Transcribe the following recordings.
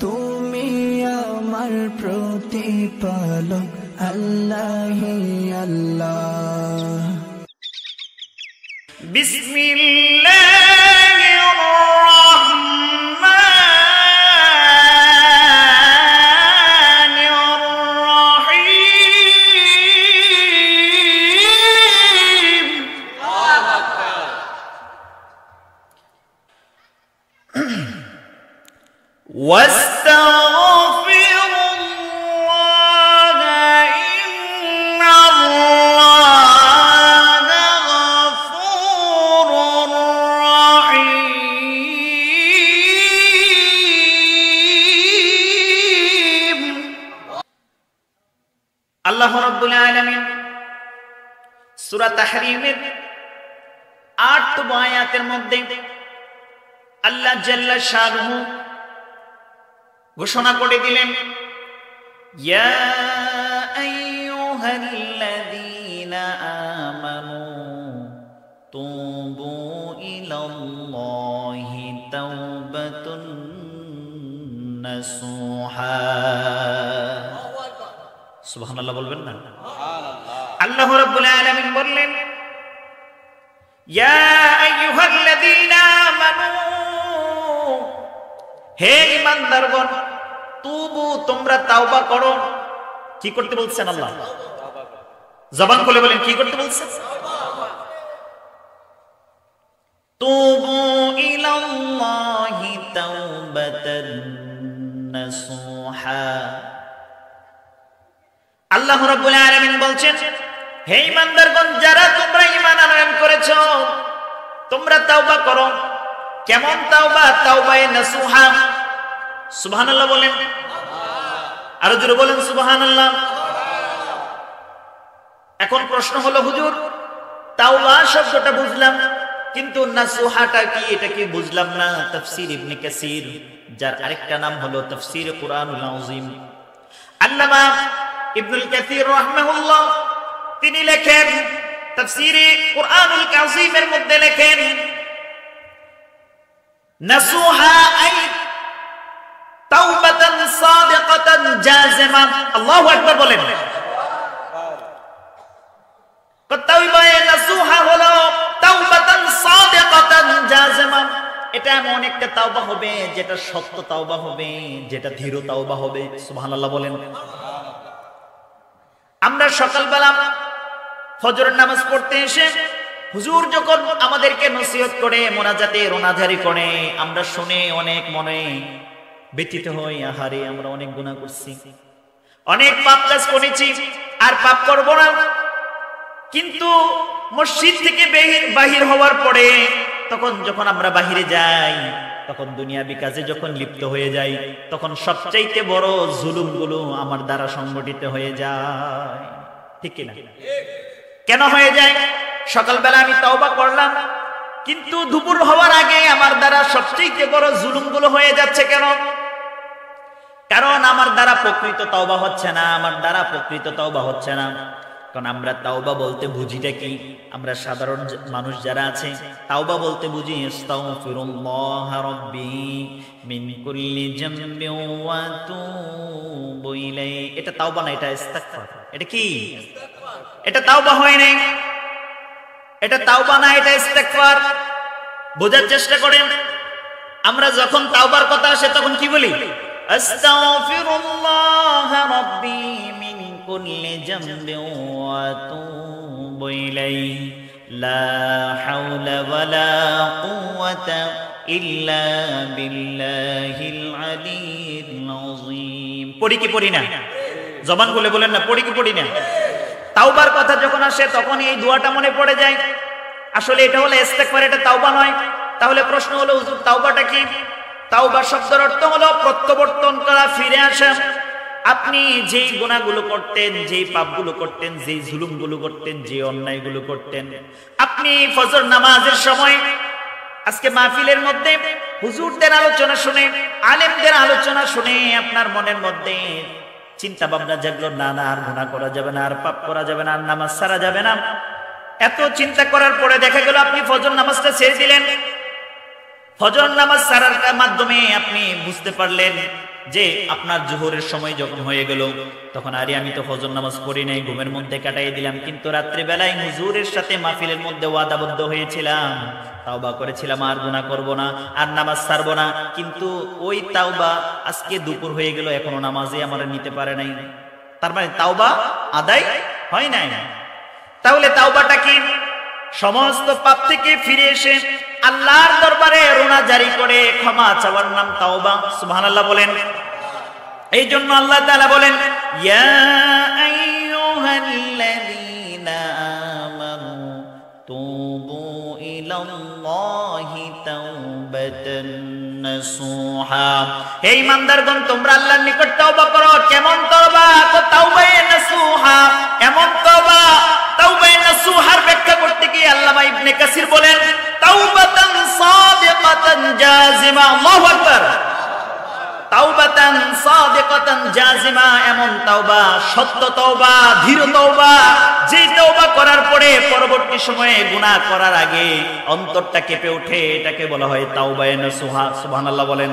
তুমি আমার প্রতিপালক আল্লাহ আল্লাহ। বিসমিল্লাহির রাহমানির রাহিম। ওয়াস্তাগফিরুল্লাহ ইন্নাল্লাহ গফুরুর রাহিম। আল্লাহ রাব্বুল আলামিন সূরা তাহরীমের ৮ আয়াতের মধ্যে আল্লাহ জাল্লা শানুহু ঘোষণা করে দিলেন, ইয়া আইয়ুহাল্লাযীনা আমানু তুবু ইলাল্লাহি তাওবাতুন নাসুহা। সুবহানাল্লাহ বলবেন না? আল্লাহ রাব্বুল আলামিন বললেন, ইয়া আইয়ুহাল্লাযীনা আমানু, হে ঈমানদারগণ, তুবু তোমরা তাওবা করো। কি করতে বলছেন আল্লাহ? জবান খুলে বলেন, কি করতে বলছেন? তুবু ইলাল্লাহি তাওবাতান নাসুহা। আল্লাহ রাব্বুল আলামিন বলছেন, হে ঈমানদারগণ, যারা তোমরা ঈমান আনয়ন করেছো, তোমরা তাওবা করো। কেমন তাওবা? তাওবায়ে নাসুহা। সুবহানাল্লাহ বলেন, আরো জোরে বলেন সুবহানাল্লাহ। এখন প্রশ্ন হলো, হুজুর তাওবা শব্দটা বুঝলাম, কিন্তু নাসুহাটা কি, এটা কি বুঝলাম না। তাফসীর ইবনে কাসীর, যার আরেকটা নাম হলো তাফসীর কুরআনুল আযীম, আল্লামা ইবনুল কাসীর রাহিমাহুল্লাহ, তিনি লেখেন তাফসীরে কুরআনুল আযীমের মধ্যে লেখেন, নাসুহা আই তাওবাতান সাদিকাতান জাযিমা। আল্লাহু আকবার বলেন। তাওবায়ে নাসুহা হলো তাওবাতান সাদিকাতান জাযিমা। এটা এমন একটা তাওবা হবে যেটা সত্য তাওবা হবে, যেটা দৃঢ় তাওবা হবে। সুবহানাল্লাহ বলেন। আমরা সকালবেলা ফজরের নামাজ পড়তে এসে হুজুর যখন আমাদেরকে নসিহত করে, মোনাজাতে রোনাজারি করে, আমরা শুনে অনেক মনে ব্যথিত হই, আহারে আমরা অনেক গুনাহ করছি, অনেক পাপ কাজ করেছি, আর পাপ করব না। কিন্তু মসজিদ থেকে বাহির হওয়ার পরে, তখন যখন আমরা বাহিরে যাই, তখন দুনিয়াবি কাজে যখন লিপ্ত হয়ে যাই, তখন সবচাইতে বড় জুলুমগুলো আমার দ্বারা সংগঠিত হয়ে যায়। ঠিক কিনা? কেন হয়ে যায়? সকালবেলা আমি তাওবা করলাম, কিন্তু দুপুর হওয়ার আগে আমার দ্বারা সবচেয়ে বড় জুলুমগুলো হয়ে যাচ্ছে। কেন? কারণ আমার দ্বারা প্রকৃত তাওবা হচ্ছে না, আমার দ্বারা প্রকৃত তাওবা হচ্ছে না। কারণ আমরা তাওবা বলতে বুঝিটা কি? আমরা সাধারণ মানুষ যারা আছে, তাওবা বলতে বুঝি আস্তাগফিরুল্লাহ রাব্বি মিন কুল্লি যামবিন ওয়া আতুবু ইলাইহি। এটা তাওবা না, এটা ইস্তিগফার। এটা কি? এটা তাওবা হয় নাই, এটা তাওবা না, এটা ইস্তিগফার। বোঝার চেষ্টা করেন। আমরা যখন তাওবার কথা আসে তখন কি বলি? আস্তাগফিরুল্লাহ রাব্বি মিন কুল্লি যামবিন ওয়া আতুবু ইলাইহি লা হাওলা ওয়ালা কুওয়াতা ইল্লা বিল্লাহিল আলিয়্যিল আযীম। পড়ি কি পড়ি না? জবান খুলে বলেন না, পড়ি কি পড়ি না? তাওবার কথা যখন আসে তখন এই দোয়াটা মনে পড়ে যায়। আসলে এটা হলো ইস্তিগফার, এটা তাওবা নয়। তাহলে প্রশ্ন হলো, হুজুর তাওবাটা কি? তাওবা শব্দের অর্থ হলো প্রত্যাবর্তন করা, ফিরে আসা। আপনি যেই গুনাহগুলো করতেন, যেই পাপগুলো করতেন, যেই জুলুমগুলো করতেন, যে অন্যায়গুলো করতেন, আপনি ফজর নামাজের সময় আজকে মাহফিলের মধ্যে হুজুরদের আলোচনা শুনে, আলেমদের আলোচনা শুনে আপনার মনের মধ্যে চিন্তা ভাবনা জাগলো, না না আর গুনাহ করা যাবে না, আর পাপ করা যাবে না, আর নামাজ ছাড়া যাবে না। এত চিন্তা করার পরে দেখা গেল আপনি ফজর নামাজটা ছেড়ে দিলেন। ফজর নামাজ ছাড়ার মাধ্যমে আপনি বুঝতে পারলেন যে আপনার জোহরের সময় যখন হয়ে গেল, তখন আরে আমি তো ফজর নামাজ পড়ি নাই, ঘুমের মধ্যে কাটাই দিলাম, কিন্তু রাত্রি বেলায় হুজুরের সাথে মাহফিলের মধ্যে ওয়াদাবদ্ধ হয়েছিলাম, তাওবা করেছিলাম আর গুনাহ করব না, আর নামাজ ছাড়ব না, কিন্তু ওই তাওবা আজকে দুপুর হয়ে গেল, এখনো নামাজে আমার নিতে পারে নাই। তার মানে তাওবা আদায় হয় নাই। তাহলে তাওবাটা কি? সমস্ত পাপ থেকে ফিরে এসে আল্লাহর দরবারে রোনা জারি করে ক্ষমা চাওয়ার নাম তাওবা। সুবহানাল্লাহ বলেন। এই জন্য আল্লাহ তাআলা বলেন, ইয়া আইয়ুহাল্লাযীনা আমানু তুবু ইলাল্লাহি তাওবাতান নাসুহা। হে ঈমানদারগণ, তোমরা আল্লাহর নিকট তওবা করো। কেমন তওবা? তাওবায়ে নাসুহা, এমন তওবা। তাওবায়ে নাসুহার ব্যাখ্যা করতে গিয়ে আল্লামা ইবনে কাসির বলেন, তাওবাতান সাদিকাতান জাযিমা। আল্লাহু আকবার। তাওবাতান সাদিকাতান জাযিমা, এমন তাওবা, সত্য তাওবা, দৃঢ় তাওবা, যে তাওবা করার পরে পরবর্তী সময়ে গুনাহ করার আগে অন্তরটা কেঁপে ওঠে, এটাকে বলা হয় তাওবায়ে নাসুহা। সুবহানাল্লাহ বলেন।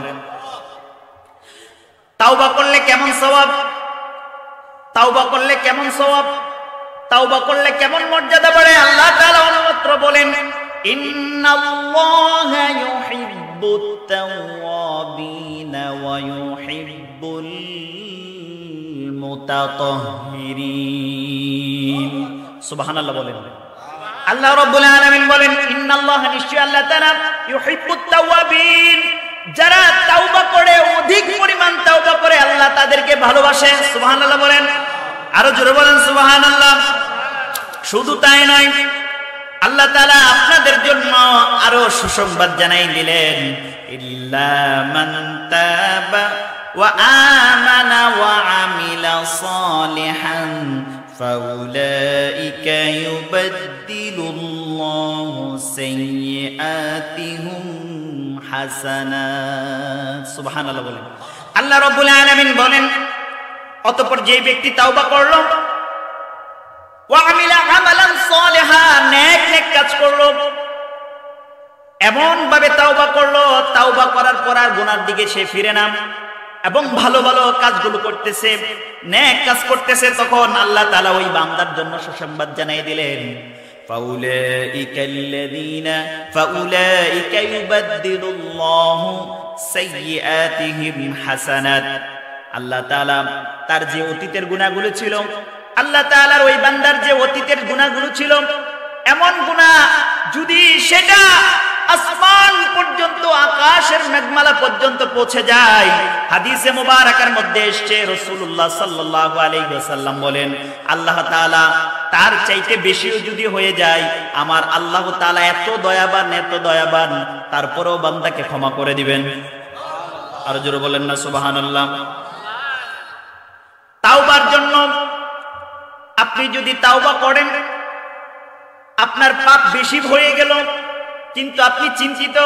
তাওবা করলে কেমন সওয়াব? তাওবা করলে কেমন সওয়াব? তাওবা করলে কেমন মর্যাদা বাড়ে? আল্লাহ তাআলা অন্যত্র বলেন, ইন্নাল্লাহা ইউহিব্বুত তাওয়াবিনা ওয়া ইউহিব্বুল মুতাতাহহিরিন। সুবহানাল্লাহ বলেন। আল্লাহ রাব্বুল আলামিন বলেন, ইন্নাল্লাহা, নিশ্চয় আল্লাহ তাআলা, ইউহিব্বুত তাওয়াবিন, যারা তাওবা করে, অধিক পরিমাণ তাওবা করে, আল্লাহ তাদেরকে ভালোবাসেন। সুবহানাল্লাহ বলেন। আরো জোরে বলেন সুবহানাল্লাহ। শুধু তাই নয়, আল্লাহ তাআলা আপনাদের জন্য আরো সুসংবাদ জানাই দিলেন, ইল্লা মান তাবা ওয়া আমানা ওয়া আমিলা সালিহান ফাউলাইকা ইউবাদদিলুল্লাহু সাইয়্যাতিহিম হাসানাত। সুবহানাল্লাহ বলেন। আল্লাহ রাব্বুল আলামিন বলেন, অতঃপর যে ব্যক্তি তাওবা করলো, ওয়া আমিলা আমালান সালিহা, নেক নেক কাজ করলো, এমন ভাবে তাওবা করলো, তাওবা করার পর আর গুনার দিকে সে ফিরে না, এবং ভালো ভালো কাজগুলো করতেছে, নেক কাজ করতেছে, তখন আল্লাহ তাআলা ওই বান্দার জন্য সুসংবাদ জানাই দিলেন, ফাউলাইকা ইউবাদদিলুল্লাহু সাইয়্যাতিহিম হাসানাত। আল্লাহ তাআলা তার যে অতীতের গুনাহগুলো ছিল, আল্লাহ তাআলার ওই বান্দার যে অতীতের গুনাহগুলো ছিল, এমন গুনাহ যদি সেটা আসমান পর্যন্ত, আকাশের মেঘমালা পর্যন্ত পৌঁছে যায়, হাদিসে মুবারাকার মধ্যে এসেছে, রাসূলুল্লাহ সাল্লাল্লাহু আলাইহি ওয়াসাল্লাম বলেন, আল্লাহ তাআলা তার চাইতে বেশিও যদি হয়ে যায়, আমার আল্লাহ তাআলা এত দয়াবান, এত দয়াবান, তারপরেও বান্দাকে ক্ষমা করে দিবেন। আর জোরে বলেন না সুবহানাল্লাহ। তাওবার জন্য আপনি যদি তাওবা করেন, আপনার পাপ বেশি হয়ে গেল, কিন্তু আপনি চিন্তিত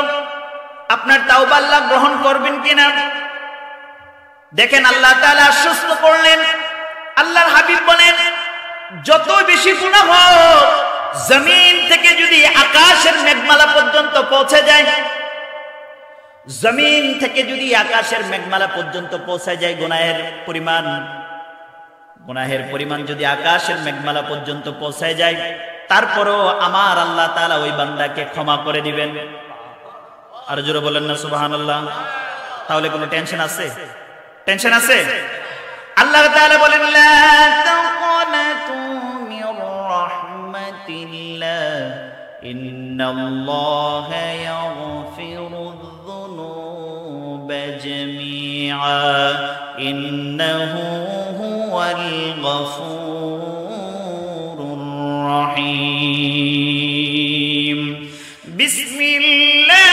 আপনার তাওবা আল্লাহ গ্রহণ করবেন কিনা। দেখেন, আল্লাহ তাআলা আশ্বস্ত করলেন, আল্লাহর হাবিব বলেন, যত বেশি গুনাহ হোক, জমিন থেকে যদি আকাশের মেঘমালা পর্যন্ত পৌঁছে যায়, জমিন থেকে যদি আকাশের মেঘমালা পর্যন্ত পৌঁছে যায়, গুনাহের পরিমাণ যদি আকাশের মেঘমালা পর্যন্ত পৌঁছায় যায়, তারপরও আমার আল্লাহ তাআলা ওই বান্দাকে ক্ষমা করে দিবেন। আর জোরে বলেন না সুবহানাল্লাহ। তাহলে কোনো টেনশন আছে? টেনশন আছে? আল্লাহ তাআলা বলেন, লা তাকুনাতু মির রাহমাতিল্লাহ ইন্নাল্লাহা ইয়াগফিরুয যুনুবা জামিআ ইন্নাহু হুয়াল গফুরুর রহিম। বিসমিল্লাহির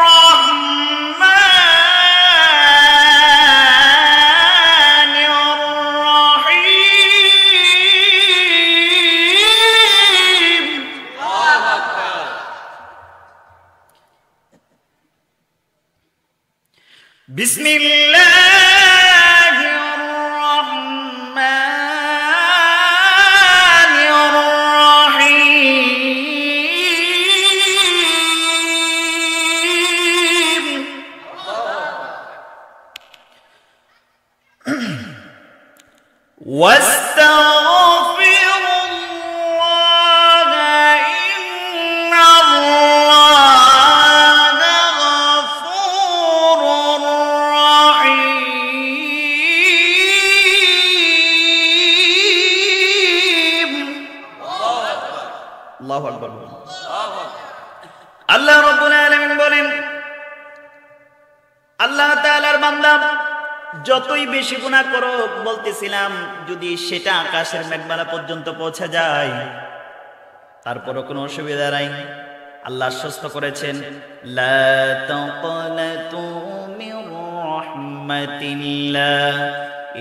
রাহমানির রহিম। আল্লাহু আকবার। বিসমিল্লাহ ওয়াস্তাগফিরুল্লাহ ইন্নাল্লাহ গফুরুর রহিম। আল্লাহু আকবার। আল্লাহ রাব্বুল আলামিন বলেন, আল্লাহ তাআলার বান্দা যতই বেশি গুনাহ করো, বলতেছিলাম যদি সেটা আকাশের মেঘমালা পর্যন্ত পৌঁছে যায় তারপরও কোনো অসুবিধা নাই। আল্লাহ আশ্বস্ত করেছেন, লা তাকনাতু মির রাহমাতিল্লাহ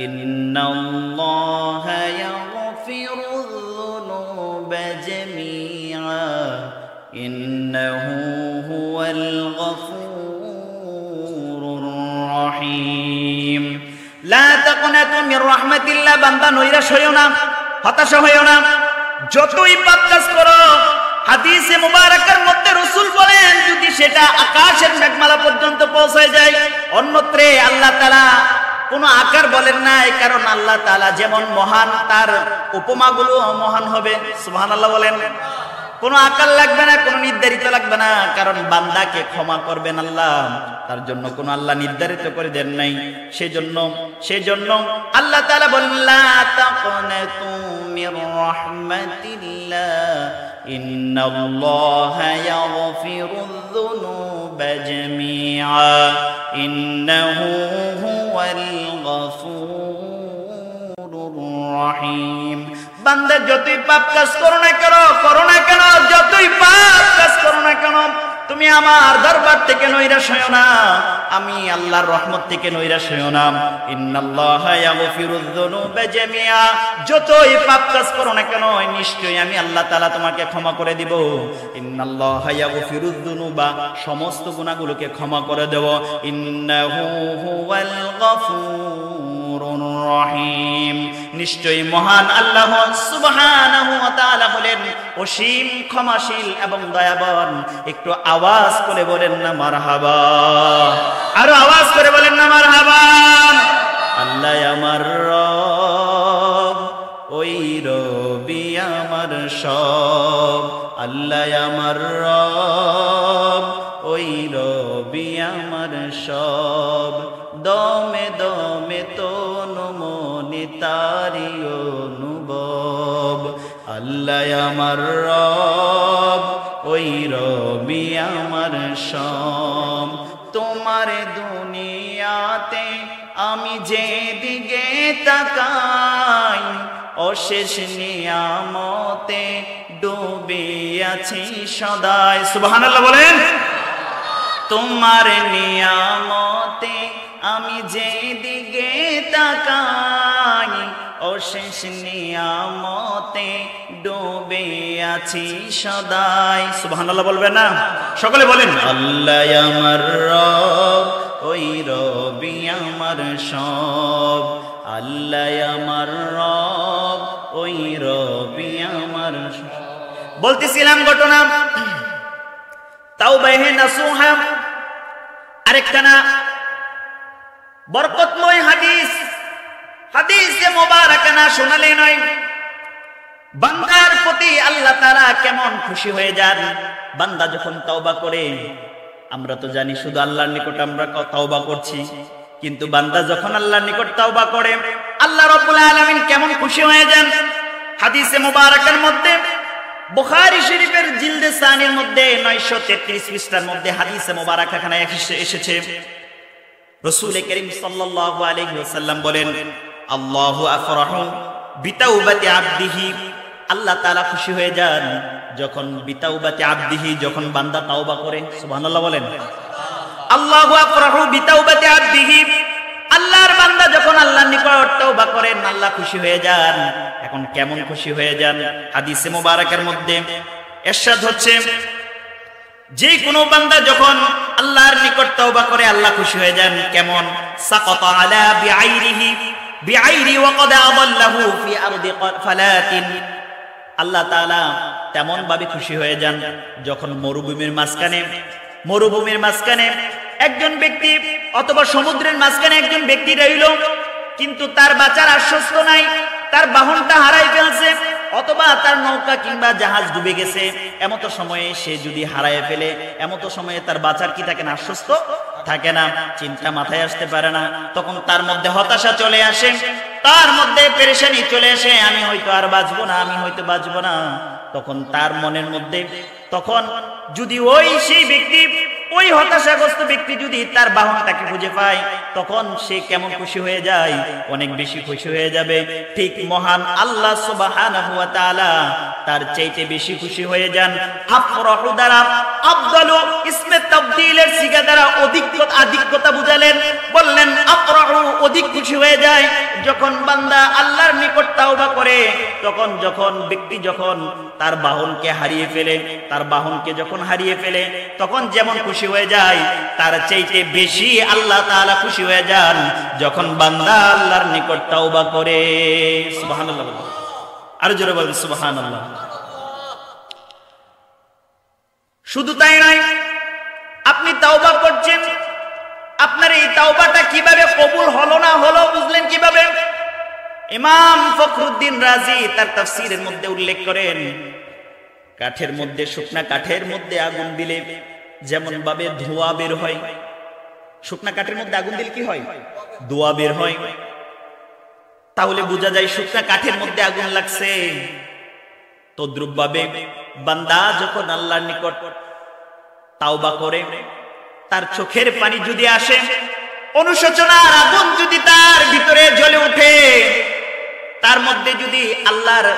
ইন্নাল্লাহা ইয়াগফিরুয যুনুবা জামিআ ইন্নাহু হুয়াল গফুরুর রহিম। লা তাকনাতু মির রাহমাতিল্লাহ, বান্দা নৈরাশ হইও না, হতাশা হইও না। যতই পাপ কাজ করো, হাদিসে মুবারাকার মধ্যে রাসূল বলেন যদি সেটা আকাশের মেঘমালা পর্যন্ত পৌঁছে যায়, অন্যত্রে আল্লাহ তাআলা কোনো আকার বলেন নাই, কারণ আল্লাহ তাআলা যেমন মহান তার উপমাগুলো মহান হবে। সুবহানাল্লাহ বলেন। কোনো আকার লাগবে না, কোনো নির্ধারিত লাগবে না, কারণ বান্দাকে ক্ষমা করবেন আল্লাহ, তার জন্য কোনো আল্লাহ নির্ধারিত করে দেন নাই। সেজন্য আল্লাহ তাআলা বলেন, লা তাকনাতু মির রাহমাতিল্লাহ ইন্নাল্লাহা ইয়াগফিরুয যুনুবা জামিআ ইন্নাহু হুয়াল গফুরুর রহিম। বান্দা যতই পাপ কাজ করো না কেন, যতই পাপ কাজ করো না কেন, তুমি আমার দরবার থেকে নৈরাশ হয়ো না, আমি আল্লাহর রহমত থেকে নৈরাশ হয়ো না। ইন্নাল্লাহা ইয়াগফিরুয যুনুবা জামিআ, যতই পাপ কাজ করো না কেন নিশ্চয়ই আমি আল্লাহ তাআলা তোমাকে ক্ষমা করে দিব। ইন্নাল্লাহা ইয়াগফিরুয যুনুবা, সমস্ত গুনাহগুলোকে ক্ষমা করে দেব। ইন্নাহু হুয়াল গফুরুর রহিম, নিশ্চয়ই মহান আল্লাহ সুবহানাহু ওয়া তাআলা হলেন অসীম ক্ষমাশীল এবং দয়াবান। একটু আওয়াজ করে বলেন না মারহাবা, আরো আওয়াজ করে বলেন না মারহাবা। আল্লাহ আমার রব, ওই রবি আমার সব। আল্লাহ আমার রব, ওই রবি আমার সব। দমে দমে তনু মনে তারি অনুভব। আল্লাহ আমার রব, ওই রবি আমার সব। তোমার দুনিয়াতে আমি যেদিকে তাকাই, অশেষ নিয়ামতে ডুবে আছি সদাই। সুবহানাল্লাহ বলেন। তোমার নিয়ামতে আমি যেদিকে তাকাই, অশেষ নিয়ামতে ডুবে আছি সদাই। সুবহানাল্লাহ বলবেন না? সকলে বলেন, আল্লাহ আমার রব, ওই রবি আমার সব। আল্লাহ আমার রব, ওই রবি আমার সব। বলতেছিলাম ঘটনা তাওবাহ নাসুহা, আরেকখানা বরকতময় হাদিসে মুবারাকা না শোনালে নয়। বান্দার প্রতি আল্লাহ তাআলা কেমন খুশি হয়ে যান বান্দা যখন তওবা করে। আমরা তো জানি শুধু আল্লাহর নিকট আমরা তওবা করছি, কিন্তু বান্দা যখন আল্লাহর নিকট তওবা করে আল্লাহ রাব্বুল আলামিন কেমন খুশি হয়ে যান। হাদিসে মুবারাকার মধ্যে বুখারী শরীফের জিলদে সানির মধ্যে 933 পৃষ্ঠার মধ্যে হাদিসে মুবারাকা খানা এসেছে। রাসূল করিম সাল্লাল্লাহু আলাইহি ওয়াসাল্লাম বলেন, আল্লাহু আফরাহু বিতাওবাতি আবদিহি, আল্লাহ তাআলা খুশি হয়ে যান যখন বিতাওবাতি আবদিহি, যখন বান্দা তওবা করে। সুবহানাল্লাহ বলেন। আল্লাহু আফরাহু বিতাওবাতি আবদিহি, আল্লাহর বান্দা যখন আল্লাহর নিকট তওবা করেন আল্লাহ খুশি হয়ে যান। এখন কেমন খুশি হয়ে যান? হাদিসে মুবারাকার মধ্যে ইরশাদ হচ্ছে, যে কোনো বান্দা যখন আল্লাহর নিকট তওবা করে আল্লাহ খুশি হয়ে যান। কেমন? সাকাতা আলা বিআইরি ওয়া কদ আদাল্লাহু ফি আরদি ফালাতিন, আল্লাহ তাআলা তেমন ভাবে খুশি হয়ে যান যখন মরুভূমির মাঝখানে একজন ব্যক্তি অথবা সমুদ্রের মাঝখানে একজন ব্যক্তি রইল, কিন্তু তার বাঁচার আশ্বস্ত নাই, তার বাহনটা হারাই ফেলছে, অথবা তার নৌকা কিংবা জাহাজ ডুবে গেছে, এমত সময়ে সে যদি হারায় ফেলে, এমত সময়ে তার বাঁচার কি থাকে না, আশ্বস্ত থাকে না, চিন্তা মাথায় আসতে পারে না, তখন তার মধ্যে হতাশা চলে আসে, তার মধ্যে পেরেশানি চলে আসে, আমি হয়তো আর বাঁচবো না, আমি হয়তো বাঁচবো না। তখন তার মনের মধ্যে, তখন যদি ওই সেই ব্যক্তি, ওই হতাশাগ্রস্ত ব্যক্তি যদি তার বাহনটাকে খুঁজে পায়, তখন সে কেমন খুশি হয়ে যায়, অনেক বেশি খুশি হয়ে যাবে। ঠিক মহান আল্লাহ সুবহানাহু ওয়া তাআলা তার চাইতে বেশি খুশি হয়ে যান। আফরাহু দ্বারা আফদালু ইসমে তাবদীলের সিগা দ্বারা অধিকতা বুঝালেন, বললেন আফরাহু, অধিক খুশি হয়ে যায় যখন বান্দা আল্লাহর নিকট তাওবা করে। তখন যখন ব্যক্তি যখন তার বাহনকে হারিয়ে ফেলে, তার বাহনকে যখন হারিয়ে ফেলে, তখন যেমন খুশি হয়ে যায়, তার চাইতে বেশি আল্লাহ তাআলা খুশি হয়ে যান যখন বান্দা আল্লাহর নিকট তাওবা করে। সুবহানাল্লাহ, আর জোরে বলুন সুবহানাল্লাহ। শুধু তাই নয়, আপনি তাওবা করছেন, আপনার এই তাওবাটা কিভাবে কবুল হলো না হলো বুঝলেন কিভাবে? ইমাম ফখরুদ্দিন রাজি তার তাফসীরের মধ্যে উল্লেখ করেন, কাঠের মধ্যে, শুকনা কাঠের মধ্যে আগুন দিলে যেমন ভাবে ধোঁয়া বের হয়, শুকনা কাঠের মধ্যে আগুন দিলে কি হয়? ধোঁয়া বের হয়। তাহলে বোঝা যায় শুকনা কাঠের মধ্যে আগুন লাগছে। তদ্রূপ ভাবে বান্দা যখন আল্লাহর নিকট তাওবা করে, তার চোখের পানি যদি আসে, অনুশোচনার আগুন যদি তার ভিতরে জ্বলে ওঠে, তার মধ্যে যদি আল্লাহর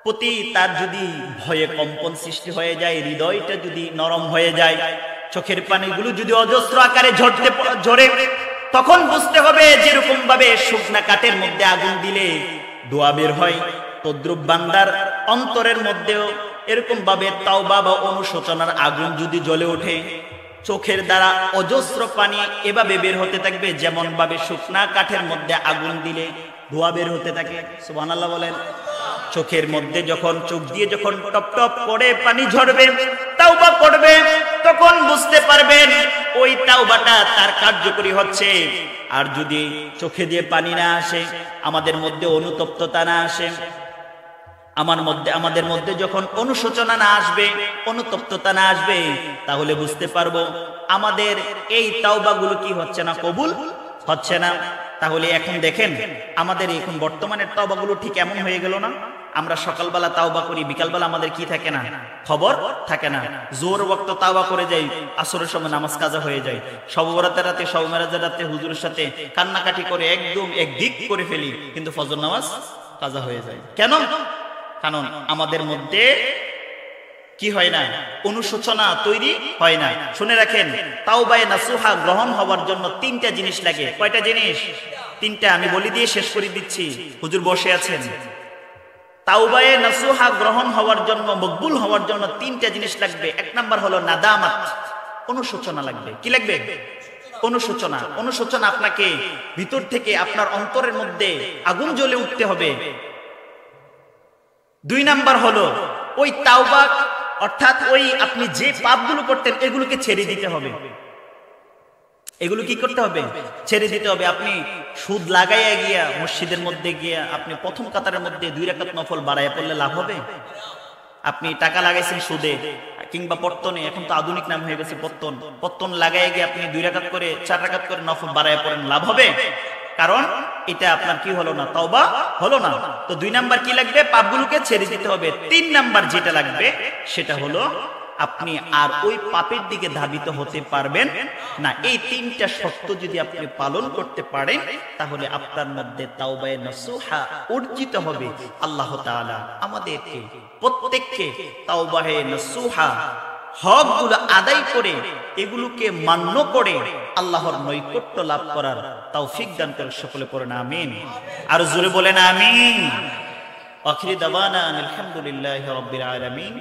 প্রতি তার যদি ভয়ে কম্পন সৃষ্টি হয়ে যায়, হৃদয়টা যদি নরম হয়ে যায়, চোখের পানিগুলো যদি অজস্র আকারে ঝরে, তখন বুঝতে হবে যেরকম ভাবে শুকনা কাঠের মধ্যে আগুন দিলে ধোঁয়া বের হয়, তদ্রূপ বান্দার অন্তরের মধ্যেও এরকম ভাবে তাওবা বা অনুশোচনার আগুন যদি জ্বলে ওঠে, চোখের দ্বারা অজস্র পানি এভাবে বের হতে থাকবে, যেমন ভাবে শুকনা কাঠের মধ্যে আগুন দিলে ধোঁয়া বের হতে থাকে। সুবহানাল্লাহ বলেন। চোখের মধ্যে যখন, চোখ দিয়ে যখন টপ টপ করে পানি ঝরবে, তাওবা করবে, তখন বুঝতে পারবেন ওই তাওবাটা তার কার্যকরী হচ্ছে। আর যদি চোখে দিয়ে পানি না আসে, আমাদের মধ্যে অনুতপ্ততা না আসে, আমাদের মধ্যে যখন অনুশোচনা না আসবে, অনুতপ্ততা না আসবে, তাহলে বুঝতে পারবো আমাদের এই তাওবাগুলো কি হচ্ছে না, কবুল হচ্ছে না। তাহলে এখন দেখেন আমাদের এখন বর্তমানের তাওবাগুলো ঠিক এমন হয়ে গেল না? আমরা সকালবেলা তাওবা করি, বিকালবেলা আমাদের কি থাকে না, খবর থাকে না। জোর ওয়াক্ত তাওবা করে যাই, আসরের সময় নামাজ কাজা হয়ে যায়, শব বরাতের রাতে, শব মেরাজের রাতে হুজুরের সাথে কান্নাকাটি করে একদম একদিক করে ফেলি, কিন্তু ফজর নামাজ কাজা হয়ে যায়। কেন? কারণ আমাদের মধ্যে কি হয় না, অনুশোচনা তৈরি হয় না। শুনে রাখেন, তাওবায়ে নাসুহা গ্রহণ হওয়ার জন্য তিনটা জিনিস লাগে। কয়টা জিনিস? তিনটা। আমি বলি দিয়ে শেষ করে দিচ্ছি, হুজুর বসে আছেন। তাওবায়ে নাসুহা গ্রহণ হওয়ার জন্য, মকবুল হওয়ার জন্য তিনটা জিনিস লাগবে। এক নাম্বার হলো নাদামাত, অনুশোচনা লাগবে। কি লাগবে? অনুশোচনা। অনুশোচনা আপনাকে ভিতর থেকে, আপনার অন্তরের মধ্যে আগুন জ্বলে উঠতে হবে। দুই নাম্বার হলো ওই তাওবা, অর্থাৎ ওই আপনি যে পাপগুলো করতেন এগুলোকে ছেড়ে দিতে হবে। এগুলো কি করতে হবে? ছেড়ে দিতে হবে। আপনি সুদ লাগাইয়া গিয়া মসজিদের মধ্যে গিয়া আপনি প্রথম কাতারের মধ্যে 2 রাকাত নফল বাড়াইয়া পড়লে লাভ হবে? আপনি টাকা লাগাইছেন সুদে কিংবা পত্তনে, এখন তো আধুনিক নাম হয়ে গেছে পত্তন লাগাইয়া গিয়ে আপনি 2 রাকাত করে 4 রাকাত করে নফল বাড়াইয়া পড়েন, লাভ হবে? কারণ এটা আপনার কি হলো না, তাওবা হলো না। তো 2 নাম্বার কি লাগবে? পাপগুলোকে ছেড়ে দিতে হবে। 3 নাম্বার যেটা লাগবে সেটা হলো আপনি আর ওই পাপের দিকে ধাবিত হতে পারবেন না। এই 3টা শর্ত যদি আপনি পালন করতে পারেন, তাহলে আপনার মধ্যে তাওবায়ে নাসুহা অর্জিত হবে। আল্লাহ তাআলা আমাদেরকে প্রত্যেককে তাওবায়ে নাসুহা হকগুলো আদায় করে, এগুলোকে মান্য করে আল্লাহর নৈকট্য লাভ করার তৌফিক দান করে। সকলে পড়েন আমিন। আর জোরে বলেন আমিন। আখিরি দাওয়ানা আলহামদুলিল্লাহি রাব্বিল আলামিন।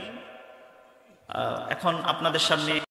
এখন আপনাদের সামনে